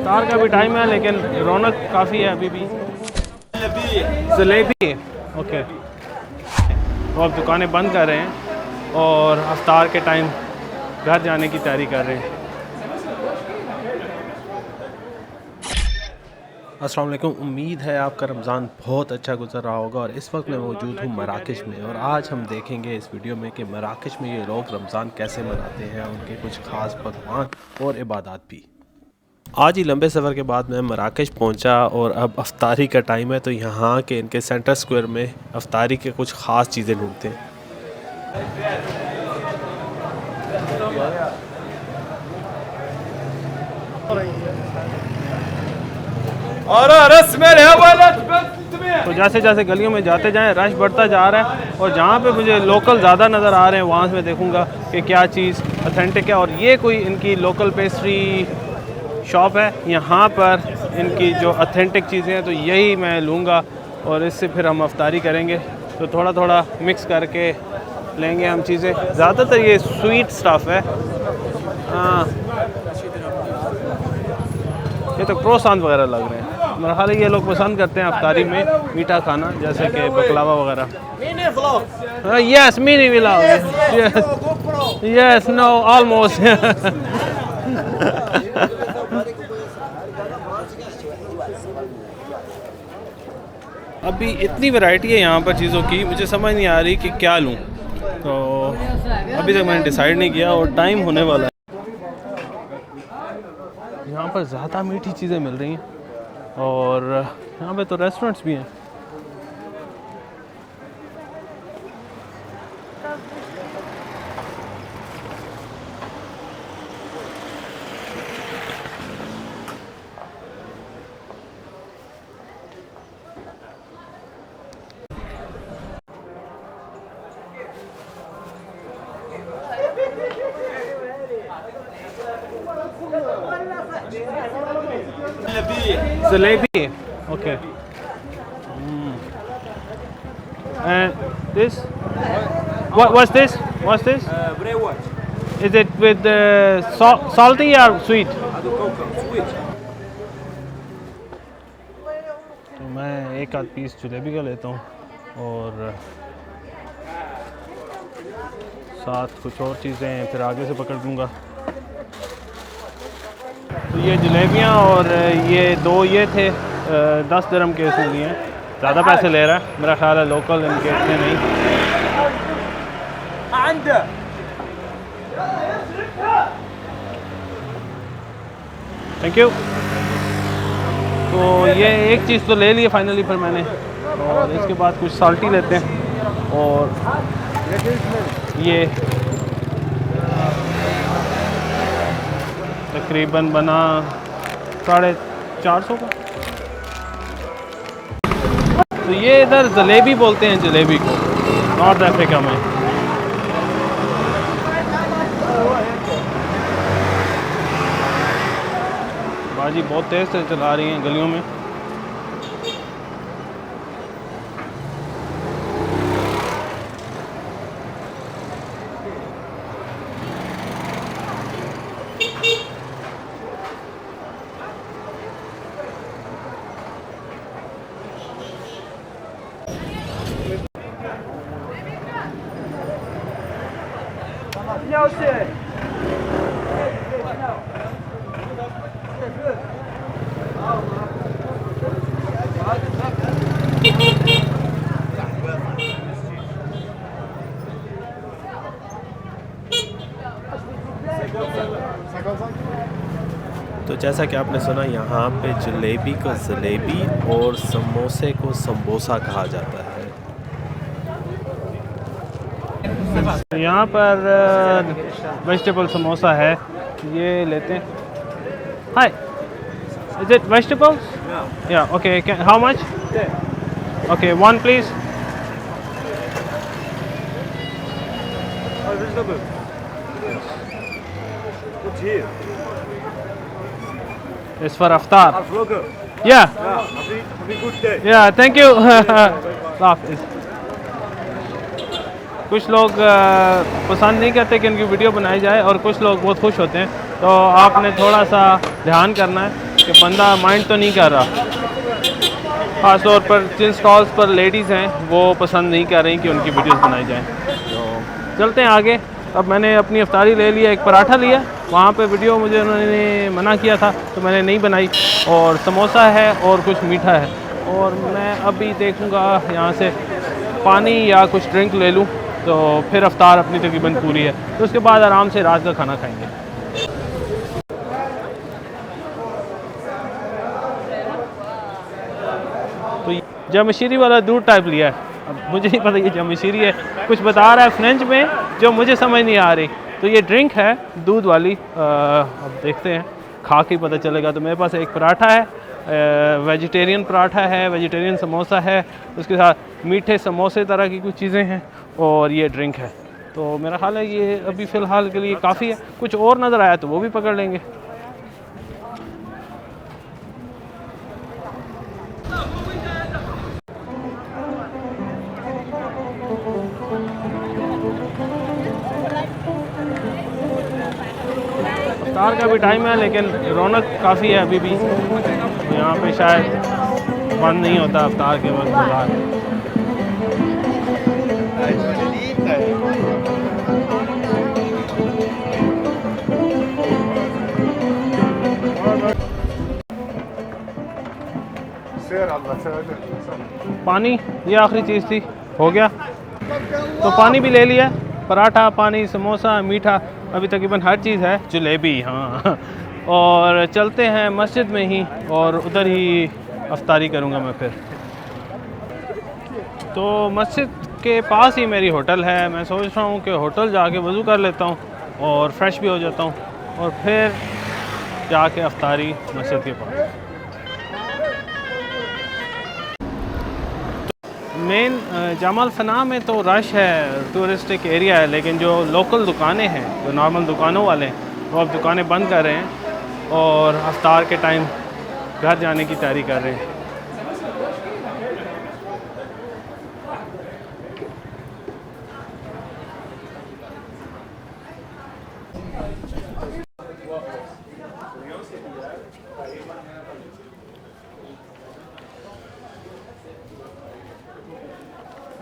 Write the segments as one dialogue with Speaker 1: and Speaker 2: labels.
Speaker 1: इफ्तार का भी टाइम है लेकिन रौनक काफ़ी है अभी भी। जलेबी ओके, वो अब दुकानें बंद कर रहे हैं और इफ्तार के टाइम घर जाने की तैयारी कर रहे हैं। अस्सलाम वालेकुम, उम्मीद है आपका रमज़ान बहुत अच्छा गुजर रहा होगा। और इस वक्त मैं मौजूद हूँ मराकश में और आज हम देखेंगे इस वीडियो में कि मराकश में ये लोग रमज़ान कैसे मनाते हैं, उनके कुछ ख़ास पकवान और इबादत भी। आज ही लंबे सफ़र के बाद मैं मराकश पहुंचा और अब अफ्तारी का टाइम है, तो यहाँ के इनके सेंटर स्क्वायर में अफ्तारी के कुछ ख़ास चीज़ें ढूंढते हैं। तो जैसे जैसे गलियों में जाते जाएं रश बढ़ता जा रहा है और जहाँ पे मुझे लोकल ज़्यादा नज़र आ रहे हैं वहाँ से मैं देखूँगा कि क्या चीज़ ऑथेंटिक है। और ये कोई इनकी लोकल पेस्ट्री शॉप है, यहाँ पर इनकी जो ऑथेंटिक चीज़ें हैं तो यही मैं लूँगा और इससे फिर हम अफ्तारी करेंगे। तो थोड़ा थोड़ा मिक्स करके लेंगे हम चीज़ें। ज़्यादातर ये स्वीट स्टफ़ है। ये तो क्रोसान वगैरह लग रहे हैं। मेरा ख्याल है ये लोग पसंद करते हैं अफ्तारी में मीठा खाना, जैसे कि बकलावा वगैरह। Yes mini vlog, yes know almost. अभी इतनी वैरायटी है यहाँ पर चीज़ों की, मुझे समझ नहीं आ रही कि क्या लूँ। तो अभी तक मैंने डिसाइड नहीं किया और टाइम होने वाला है। यहाँ पर ज़्यादा मीठी चीज़ें मिल रही हैं और यहाँ पे तो रेस्टोरेंट्स भी हैं। Jalebi, okay. And this? What's this? What's this?
Speaker 2: Brewers.
Speaker 1: Is it with salty or sweet?
Speaker 2: Sweet.
Speaker 1: तो मैं एक आध पीस जलेबी का लेता हूँ और साथ कुछ और चीज़ें फिर आगे से पकड़ लूँगा। तो ये जलेबियाँ और ये दो ये थे 10 दिरहम के इसमें लिए हैं। ज़्यादा पैसे ले रहा है, मेरा ख्याल है लोकल इनके इतने नहीं। Thank you. तो ये एक चीज़ तो ले ली फाइनली पर मैंने, और इसके बाद कुछ साल्टी लेते हैं और ये तकरीबन बना 450 का। तो ये इधर जलेबी बोलते हैं जलेबी को नॉर्थ अफ्रीका में। बाजी बहुत तेज़ से चला रही हैं गलियों में। तो जैसा कि आपने सुना, यहाँ पे जलेबी को जलेबी और समोसे को समोसा कहा जाता है। यहाँ पर वेजिटेबल समोसा है, ये लेते हैं। हाय, इज इट वेजिटेबल्स? या okay, how much? Okay, one please. It's for iftar. Yeah.
Speaker 2: Have a good day.
Speaker 1: Yeah, thank you. कुछ लोग पसंद नहीं करते कि उनकी वीडियो बनाई जाए और कुछ लोग बहुत खुश होते हैं, तो आपने थोड़ा सा ध्यान करना है। कि बंदा माइंड तो नहीं कर रहा। ख़ास तौर पर जिन स्टॉल्स पर लेडीज़ हैं वो पसंद नहीं कर रही कि उनकी वीडियोस बनाई जाएं। तो चलते हैं आगे। अब मैंने अपनी अफ्तारी ले लिया, एक पराठा लिया, वहाँ पे वीडियो मुझे उन्होंने मना किया था तो मैंने नहीं बनाई, और समोसा है और कुछ मीठा है, और मैं अभी देखूँगा यहाँ से पानी या कुछ ड्रिंक ले लूँ तो फिर अफ्तार अपनी तकरीबन पूरी है। तो उसके बाद आराम से रात का खाना खाएँगे। तो जमशीरी वाला दूध टाइप लिया है, अब मुझे नहीं पता ये जमशीरी है, कुछ बता रहा है फ्रेंच में जो मुझे समझ नहीं आ रही। तो ये ड्रिंक है दूध वाली, अब देखते हैं, खा के पता चलेगा। तो मेरे पास एक पराठा है, वेजिटेरियन पराठा है, वेजिटेरियन समोसा है, उसके साथ मीठे समोसे तरह की कुछ चीज़ें हैं, और ये ड्रिंक है। तो मेरा ख्याल है ये अभी फ़िलहाल के लिए काफ़ी है। कुछ और नज़र आया तो वो भी पकड़ लेंगे। अफ्तार का भी टाइम है लेकिन रौनक काफ़ी है अभी भी। तो यहाँ पे शायद बंद नहीं होता अफ्तार के वक्त बाजार। पानी ये आखिरी चीज़ थी, हो गया। तो पानी भी ले लिया, पराठा, पानी, समोसा, मीठा, अभी तकरीबन हर चीज़ है, जलेबी, हाँ। और चलते हैं मस्जिद में ही, और उधर ही अफ्तारी करूँगा मैं फिर। तो मस्जिद के पास ही मेरी होटल है। मैं सोच रहा हूँ कि होटल जाके वज़ू कर लेता हूँ और फ्रेश भी हो जाता हूँ, और फिर जाके अफ्तारी मस्जिद के पास। मेन जमाल फना में तो रश है, टूरिस्टिक एरिया है, लेकिन जो लोकल दुकानें हैं, जो नॉर्मल दुकानों वाले हैं, वो अब दुकानें बंद कर रहे हैं और अफ्तार के टाइम घर जाने की तैयारी कर रहे हैं।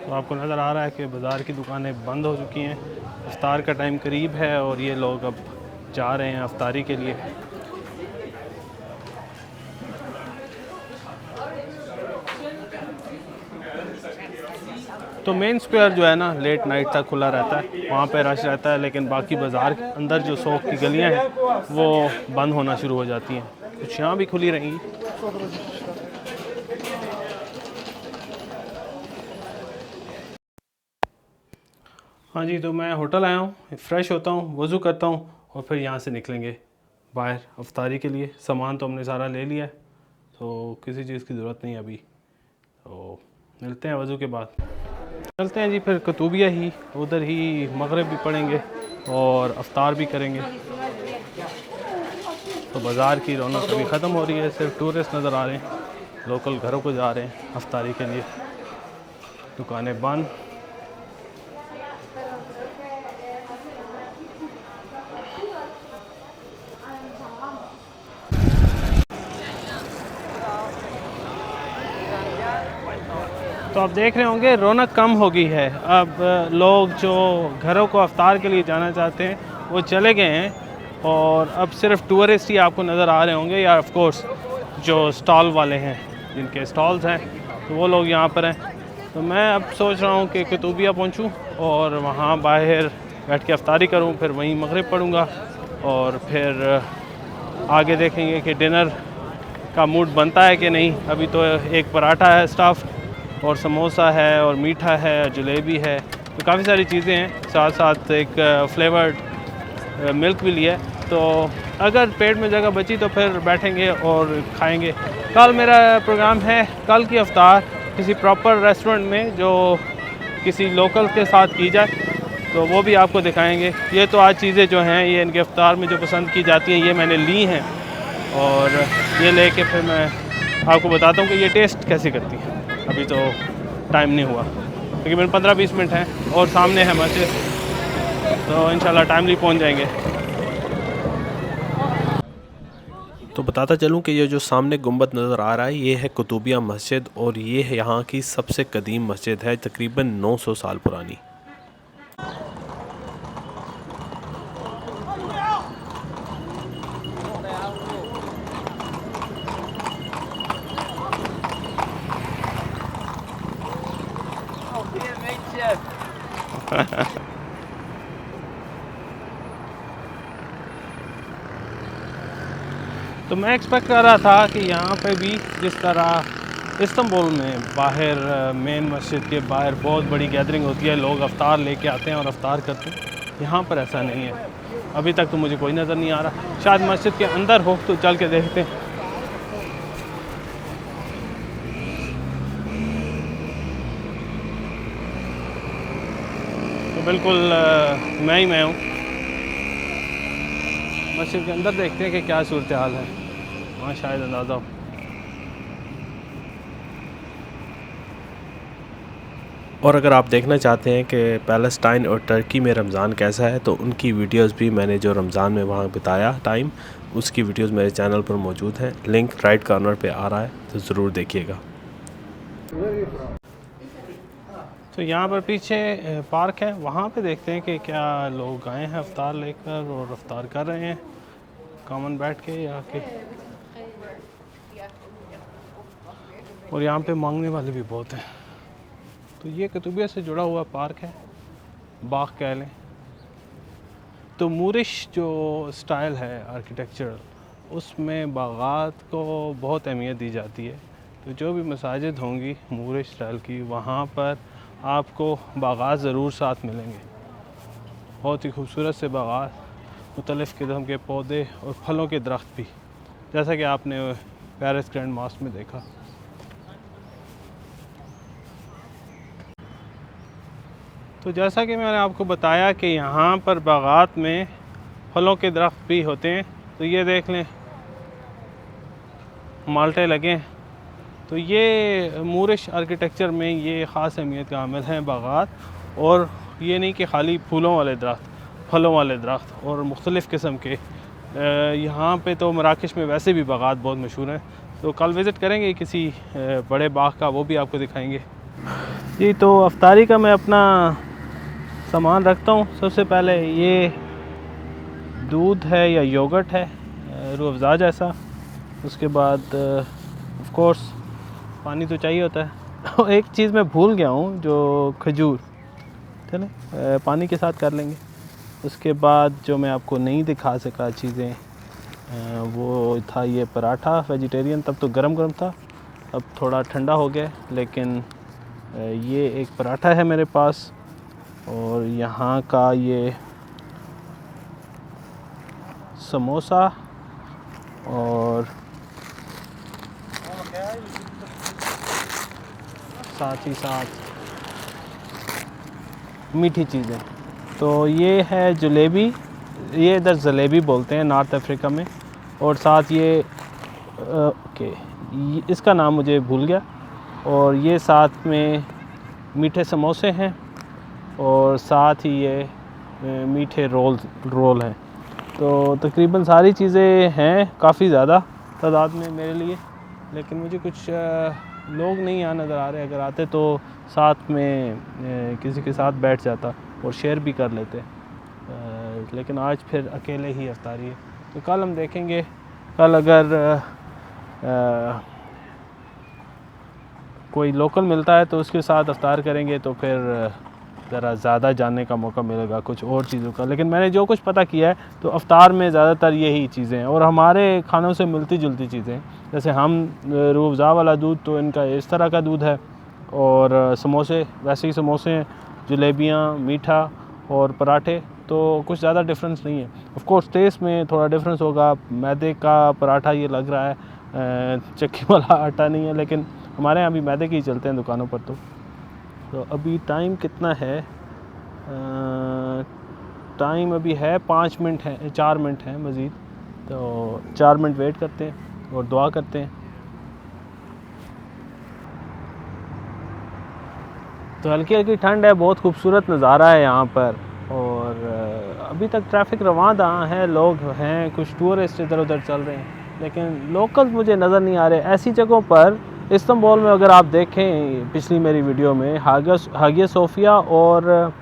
Speaker 1: तो आपको नज़र आ रहा है कि बाज़ार की दुकानें बंद हो चुकी हैं, अफ्तार का टाइम करीब है और ये लोग अब जा रहे हैं अफ्तारी के लिए। तो मेन स्क्वायर जो है ना लेट नाइट तक खुला रहता है, वहाँ पे रश रहता है, लेकिन बाकी बाज़ार के अंदर जो शॉप की गलियाँ हैं वो बंद होना शुरू हो जाती हैं। कुछ यहाँ भी खुली रहेंगी। हाँ जी, तो मैं होटल आया हूँ, फ़्रेश होता हूँ, वज़ू करता हूँ और फिर यहाँ से निकलेंगे बाहर अफ्तारी के लिए। सामान तो हमने सारा ले लिया है, तो किसी चीज़ की ज़रूरत नहीं अभी। तो मिलते हैं वज़ू के बाद। चलते हैं जी फिर कतूबिया ही, उधर ही मगरिब भी पढ़ेंगे और अफ्तार भी करेंगे। तो बाज़ार की रौनक अभी ख़त्म हो रही है, सिर्फ टूरिस्ट नज़र आ रहे हैं, लोकल घरों को जा रहे हैं अफ्तारी के लिए, दुकानें बंद। तो आप देख रहे होंगे रौनक कम हो गई है। अब लोग जो घरों को अफ्तार के लिए जाना चाहते हैं वो चले गए हैं, और अब सिर्फ टूरिस्ट ही आपको नज़र आ रहे होंगे, या ऑफ कोर्स जो स्टॉल वाले हैं, जिनके स्टॉल्स हैं, तो वो लोग यहाँ पर हैं। तो मैं अब सोच रहा हूँ कि कतूबिया पहुँचूँ और वहाँ बाहर बैठ के अफ्तारी करूँ, फिर वहीं मगरिब पढ़ूँगा, और फिर आगे देखेंगे कि डिनर का मूड बनता है कि नहीं। अभी तो एक पराठा है स्टफ़, और समोसा है, और मीठा है, जलेबी है, तो काफ़ी सारी चीज़ें हैं। साथ साथ एक फ्लेवर्ड मिल्क भी लिया है। तो अगर पेट में जगह बची तो फिर बैठेंगे और खाएंगे। कल मेरा प्रोग्राम है, कल की अफ्तार किसी प्रॉपर रेस्टोरेंट में जो किसी लोकल के साथ की जाए, तो वो भी आपको दिखाएंगे। ये तो आज चीज़ें जो हैं ये इनके अफ्तार में जो पसंद की जाती हैं ये मैंने ली हैं, और ये लेके फिर मैं आपको बताता हूँ कि ये टेस्ट कैसी करती है। अभी तो टाइम नहीं हुआ, तकरीबन 15-20 मिनट हैं, और सामने है मस्जिद, तो इंशाल्लाह टाइमली पहुंच जाएंगे।
Speaker 3: तो बताता चलूं कि ये जो सामने गुंबद नज़र आ रहा है ये है कुतुबिया मस्जिद और ये है यहाँ की सबसे कदीम मस्जिद है, तकरीबन 900 साल पुरानी।
Speaker 1: तो मैं एक्सपेक्ट कर रहा था कि यहाँ पे भी जिस तरह इस्तांबुल में बाहर मेन मस्जिद के बाहर बहुत बड़ी गैदरिंग होती है, लोग अफ्तार लेके आते हैं और अफ्तार करते हैं, यहाँ पर ऐसा नहीं है। अभी तक तो मुझे कोई नज़र नहीं आ रहा, शायद मस्जिद के अंदर हो तो चल के देखते हैं। तो बिल्कुल मैं हूँ मस्जिद के अंदर, देखते हैं कि क्या सूरत हाल है, वहाँ शायद अंदाज़ा हो।
Speaker 3: और अगर आप देखना चाहते हैं कि पैलेस्टाइन और टर्की में रमज़ान कैसा है तो उनकी वीडियोस भी मैंने जो रमज़ान में वहाँ बिताया टाइम, उसकी वीडियोस मेरे चैनल पर मौजूद हैं। लिंक राइट कॉर्नर पे आ रहा है तो ज़रूर देखिएगा।
Speaker 1: तो यहाँ पर पीछे पार्क है, वहाँ पे देखते हैं कि क्या लोग आए हैं अफ्तार लेकर और अफ्तार कर रहे हैं कॉमन बैठ के या के। और यहाँ पे मांगने वाले भी बहुत हैं। तो ये कुतुबिया से जुड़ा हुआ पार्क है, बाग कह लें। तो मूरिश जो स्टाइल है आर्किटेक्चरल, उसमें बागात को बहुत अहमियत दी जाती है। तो जो भी मसाजिद होंगी मूरिश स्टाइल की, वहाँ पर आपको बागात ज़रूर साथ मिलेंगे। बहुत ही खूबसूरत से बागात, मुख्तलिफ़ किस्म के पौधे और फलों के दरख्त भी, जैसा कि आपने पेरिस ग्रैंड मॉस्क में देखा। तो जैसा कि मैंने आपको बताया कि यहाँ पर बागात में फलों के दरख्त भी होते हैं। तो ये देख लें, माल्टे लगे हैं। तो ये मूरिश आर्किटेक्चर में ये ख़ास अहमियत का हामिल हैं बागात। और ये नहीं कि खाली फूलों वाले दरख्त, फलों वाले दरख्त और मुख्तलिफ़ किस्म के। यहाँ पे तो मराकश में वैसे भी बागात बहुत मशहूर हैं। तो कल विज़िट करेंगे किसी बड़े बाग का, वो भी आपको दिखाएंगे। जी, तो अफ्तारी का मैं अपना सामान रखता हूँ। सबसे पहले ये दूध है या योगर्ट है, रूह अफ़ज़ा जैसा। उसके बाद ऑफ कोर्स पानी तो चाहिए होता है। एक चीज़ मैं भूल गया हूँ, जो खजूर, चले पानी के साथ कर लेंगे। उसके बाद जो मैं आपको नहीं दिखा सका चीज़ें, वो था ये पराठा वेजिटेरियन। तब तो गरम था, अब थोड़ा ठंडा हो गया। लेकिन ये एक पराठा है मेरे पास, और यहाँ का ये समोसा और साथ ही साथ मीठी चीज़ें। तो ये है जलेबी, ये इधर जलेबी बोलते हैं नॉर्थ अफ्रीका में। और साथ ये इसका नाम मुझे भूल गया। और ये साथ में मीठे समोसे हैं और साथ ही ये मीठे रोल हैं। तो तकरीबन सारी चीज़ें हैं, काफ़ी ज़्यादा तादाद में मेरे लिए। लेकिन मुझे कुछ लोग नहीं यहाँ नज़र आ रहे। अगर आते तो साथ में किसी के साथ बैठ जाता और शेयर भी कर लेते। लेकिन आज फिर अकेले ही अफ्तारी है। तो कल हम देखेंगे, कल अगर कोई लोकल मिलता है तो उसके साथ अफ्तार करेंगे, तो फिर ज़रा ज़्यादा जानने का मौका मिलेगा कुछ और चीज़ों का। लेकिन मैंने जो कुछ पता किया है तो अफ्तार में ज़्यादातर यही चीज़ें हैं और हमारे खानों से मिलती जुलती चीज़ें। जैसे हम रूह अफ़ज़ा वाला दूध, तो इनका इस तरह का दूध है। और समोसे वैसे ही समोसे हैं, जलेबियाँ, मीठा और पराठे, तो कुछ ज़्यादा डिफरेंस नहीं है। ऑफ कोर्स टेस्ट में थोड़ा डिफरेंस होगा। मैदे का पराठा ये लग रहा है, चक्की वाला आटा नहीं है। लेकिन हमारे यहाँ भी मैदे के ही चलते हैं दुकानों पर। तो अभी टाइम कितना है? टाइम अभी है 5 मिनट है, 4 मिनट है मज़ीद। तो 4 मिनट वेट करते हैं और दुआ करते हैं। तो हल्की हल्की ठंड है, बहुत खूबसूरत नज़ारा है यहाँ पर। और अभी तक ट्रैफिक रवां दहाँ है, लोग हैं, कुछ टूरिस्ट इधर उधर चल रहे हैं। लेकिन लोकल मुझे नज़र नहीं आ रहे। ऐसी जगहों पर इस्तांबुल में अगर आप देखें पिछली मेरी वीडियो में हागिया सोफिया और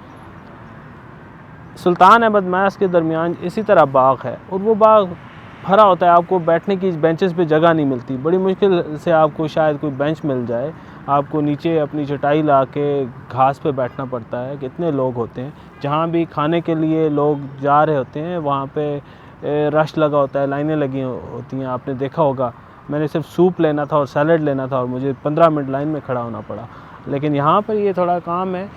Speaker 1: सुल्तान अहमद मैस के दरमियान इसी तरह बाग है, और वो बाग भरा होता है। आपको बैठने की बेंचेस पे जगह नहीं मिलती, बड़ी मुश्किल से आपको शायद कोई बेंच मिल जाए। आपको नीचे अपनी चटाई ला के घास पे बैठना पड़ता है। कितने लोग होते हैं, जहाँ भी खाने के लिए लोग जा रहे होते हैं वहाँ पे रश लगा होता है, लाइनें लगी होती हैं। आपने देखा होगा, मैंने सिर्फ सूप लेना था और सैलड लेना था और मुझे 15 मिनट लाइन में खड़ा होना पड़ा। लेकिन यहाँ पर ये थोड़ा काम है,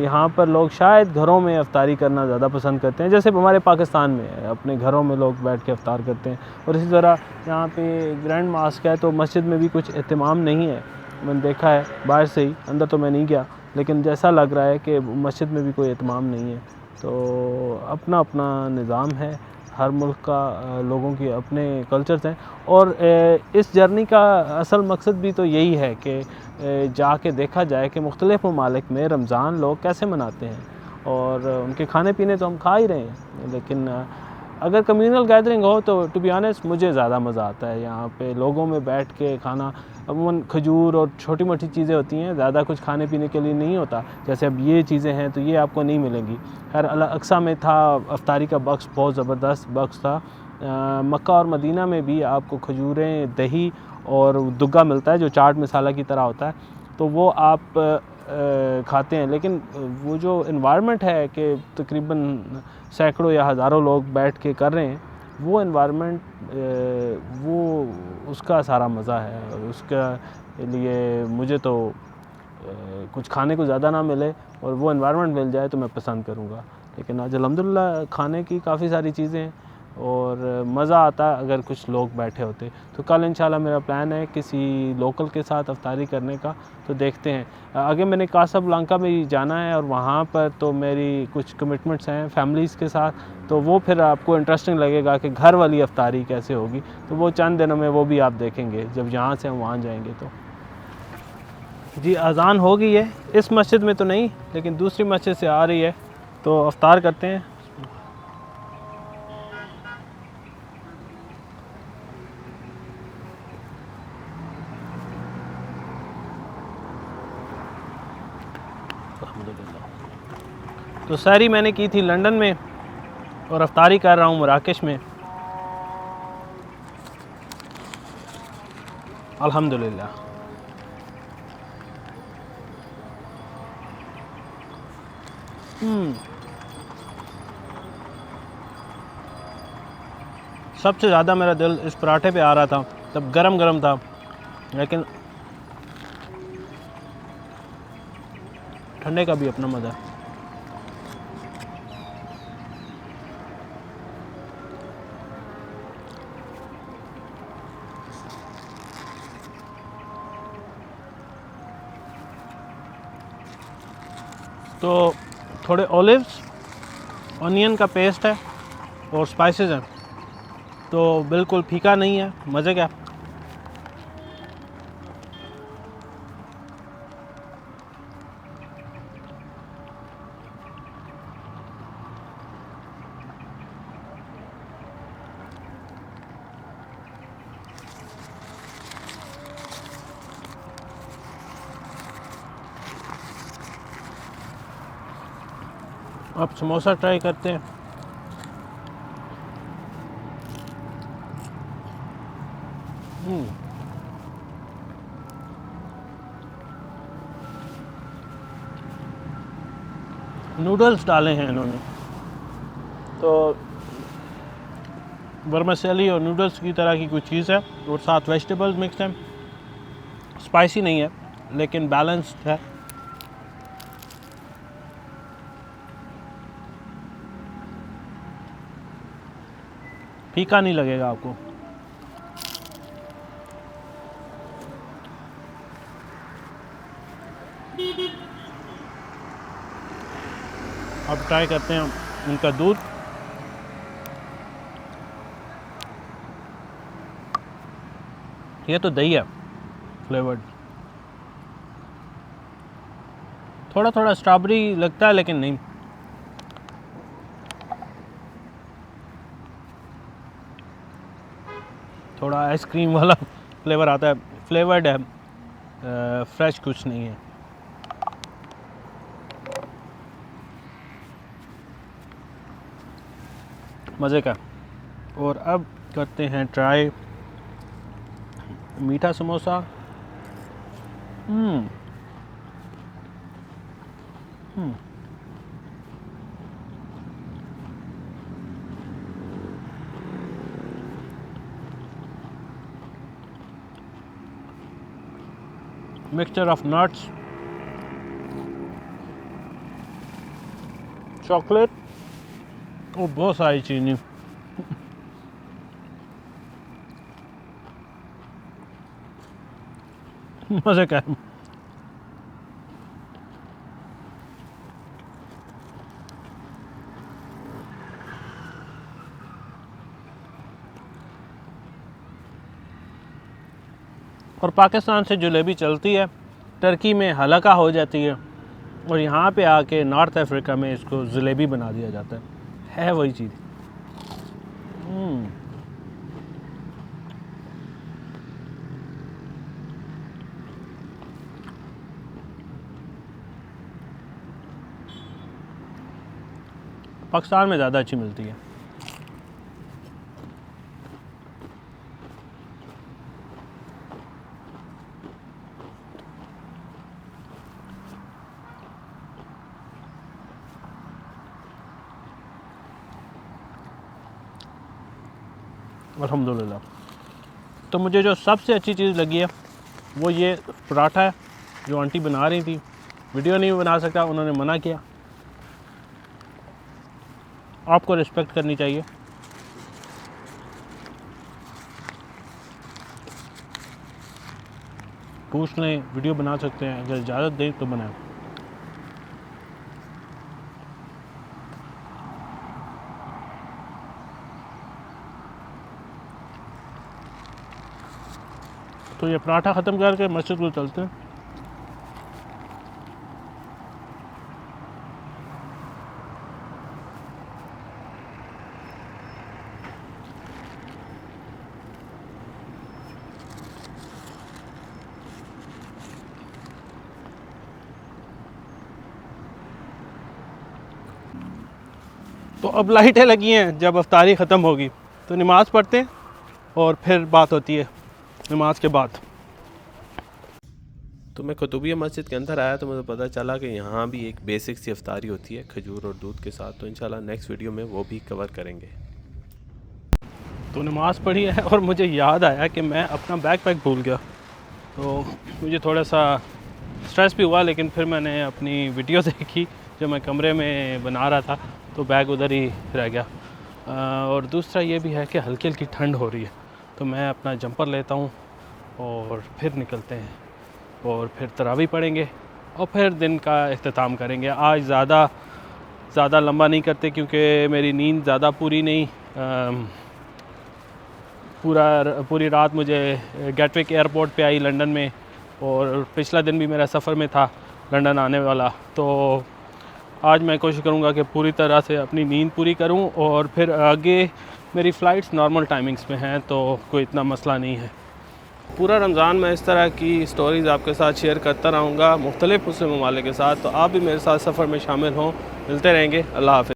Speaker 1: यहाँ पर लोग शायद घरों में इफ्तारी करना ज़्यादा पसंद करते हैं, जैसे हमारे पाकिस्तान में है, अपने घरों में लोग बैठ के इफ्तार करते हैं। और इसी तरह यहाँ पे ग्रैंड मास्क है, तो मस्जिद में भी कुछ एहतमाम नहीं है। मैंने देखा है बाहर से ही, अंदर तो मैं नहीं गया, लेकिन जैसा लग रहा है कि मस्जिद में भी कोई एहतमाम नहीं है। तो अपना अपना निज़ाम है, हर मुल्क का लोगों की अपने कल्चर्स हैं। और इस जर्नी का असल मकसद भी तो यही है कि जाके देखा जाए कि मुख्तलिफ़ ममालिक में रमज़ान लोग कैसे मनाते हैं, और उनके खाने पीने तो हम खा ही रहे हैं, लेकिन अगर कम्युनल गैदरिंग हो तो टू बी ऑनेस्ट मुझे ज़्यादा मज़ा आता है यहाँ पे लोगों में बैठ के खाना। अमूमन खजूर और छोटी मोटी चीज़ें होती हैं, ज़्यादा कुछ खाने पीने के लिए नहीं होता। जैसे अब ये चीज़ें हैं तो ये आपको नहीं मिलेंगी। खैर अल-अक़सा में था, अफ्तारी का बक्स बहुत ज़बरदस्त बक्स था। मक्का और मदीना में भी आपको खजूरें, दही और दुग्गा मिलता है जो चाट मसाला की तरह होता है, तो वो आप खाते हैं। लेकिन वो जो इन्वायरमेंट है कि तकरीबन सैकड़ों या हज़ारों लोग बैठ के कर रहे हैं, वो इन्वायरमेंट वो उसका सारा मज़ा है। और उसका लिए मुझे तो कुछ खाने को ज़्यादा ना मिले और वो इन्वायरमेंट मिल जाए तो मैं पसंद करूँगा। लेकिन आज अल्हम्दुलिल्लाह खाने की काफ़ी सारी चीज़ें हैं और मज़ा आता अगर कुछ लोग बैठे होते। तो कल इंशाल्लाह मेरा प्लान है किसी लोकल के साथ इफ्तारी करने का, तो देखते हैं। आगे मैंने कासाब्लांका में ही जाना है और वहाँ पर तो मेरी कुछ कमिटमेंट्स हैं फैमिलीज़ के साथ, तो वो फिर आपको इंटरेस्टिंग लगेगा कि घर वाली इफ्तारी कैसे होगी। तो वो चंद दिनों में वो भी आप देखेंगे जब यहाँ से हम वहाँ जाएंगे। तो जी अज़ान हो गई है, इस मस्जिद में तो नहीं लेकिन दूसरी मस्जिद से आ रही है, तो इफ्तार करते हैं। तो सहरी मैंने की थी लंदन में और इफ्तारी कर रहा हूँ मराकेश में। अल्हम्दुलिल्लाह। सबसे ज़्यादा मेरा दिल इस पराठे पे आ रहा था, तब गरम गरम था, लेकिन ठंडे का भी अपना मज़ा है। तो थोड़े ओलिव्स, ऑनियन का पेस्ट है और स्पाइसेस हैं, तो बिल्कुल फीका नहीं है, मज़े का। अब समोसा ट्राई करते हैं। नूडल्स डाले हैं इन्होंने, तो वर्मिसेली और नूडल्स की तरह की कुछ चीज़ है और साथ वेजिटेबल्स मिक्स हैं। स्पाइसी नहीं है लेकिन बैलेंस्ड है। फीका नहीं लगेगा आपको। अब ट्राई करते हैं उनका दूध। ये तो दही है फ्लेवर्ड, थोड़ा थोड़ा स्ट्रॉबेरी लगता है लेकिन नहीं। थोड़ा आइसक्रीम वाला फ्लेवर आता है, फ्लेवर्ड है, फ्रेश कुछ नहीं है। मज़े का। और अब करते हैं ट्राई मीठा samosa. Mixture of nuts, chocolate और बहुत सारी चीनी। मज़े का है। और पाकिस्तान से जलेबी चलती है, टर्की में हलका हो जाती है, और यहाँ पे आके नॉर्थ अफ्रीका में इसको जलेबी बना दिया जाता है वही चीज़। पाकिस्तान में ज़्यादा अच्छी मिलती है। अल्हम्दुलिल्लाह। तो मुझे जो सबसे अच्छी चीज़ लगी है वो ये पराठा है जो आंटी बना रही थी। वीडियो नहीं बना सकता, उन्होंने मना किया। आपको रिस्पेक्ट करनी चाहिए। पूछ लें, वीडियो बना सकते हैं, अगर इजाज़त दें तो बनाएं। तो ये पराठा ख़त्म करके मस्जिद को चलते हैं। तो अब लाइटें लगी हैं, जब अफ्तारी ख़त्म होगी तो नमाज़ पढ़ते हैं और फिर बात होती है नमाज के बाद।
Speaker 3: तो मैं कुतुबिया मस्जिद के अंदर आया तो मुझे पता चला कि यहाँ भी एक बेसिक सी इफ्तारी होती है खजूर और दूध के साथ। तो इंशाल्लाह नेक्स्ट वीडियो में वो भी कवर करेंगे।
Speaker 1: तो नमाज़ पढ़ी है और मुझे याद आया कि मैं अपना बैकपैक भूल गया। तो मुझे थोड़ा सा स्ट्रेस भी हुआ, लेकिन फिर मैंने अपनी वीडियो देखी जो मैं कमरे में बना रहा था, तो बैग उधर ही रह गया। और दूसरा ये भी है कि हल्की हल्की ठंड हो रही है, तो मैं अपना जंपर लेता हूँ और फिर निकलते हैं और फिर तरावी पढ़ेंगे और फिर दिन का इख्तिताम करेंगे। आज ज़्यादा लंबा नहीं करते क्योंकि मेरी नींद ज़्यादा पूरी नहीं। पूरी रात मुझे गेटविक एयरपोर्ट पे आई लंदन में, और पिछला दिन भी मेरा सफ़र में था लंदन आने वाला। तो आज मैं कोशिश करूँगा कि पूरी तरह से अपनी नींद पूरी करूँ, और फिर आगे मेरी फ़्लाइट्स नॉर्मल टाइमिंग्स में हैं तो कोई इतना मसला नहीं है। पूरा रमज़ान मैं इस तरह की स्टोरीज़ आपके साथ शेयर करता रहूँगा मुख्तलिफ़ मुस्लिम ममालिक के साथ। तो आप भी मेरे साथ सफ़र में शामिल हों। मिलते रहेंगे। अल्लाह हाफ़िज़।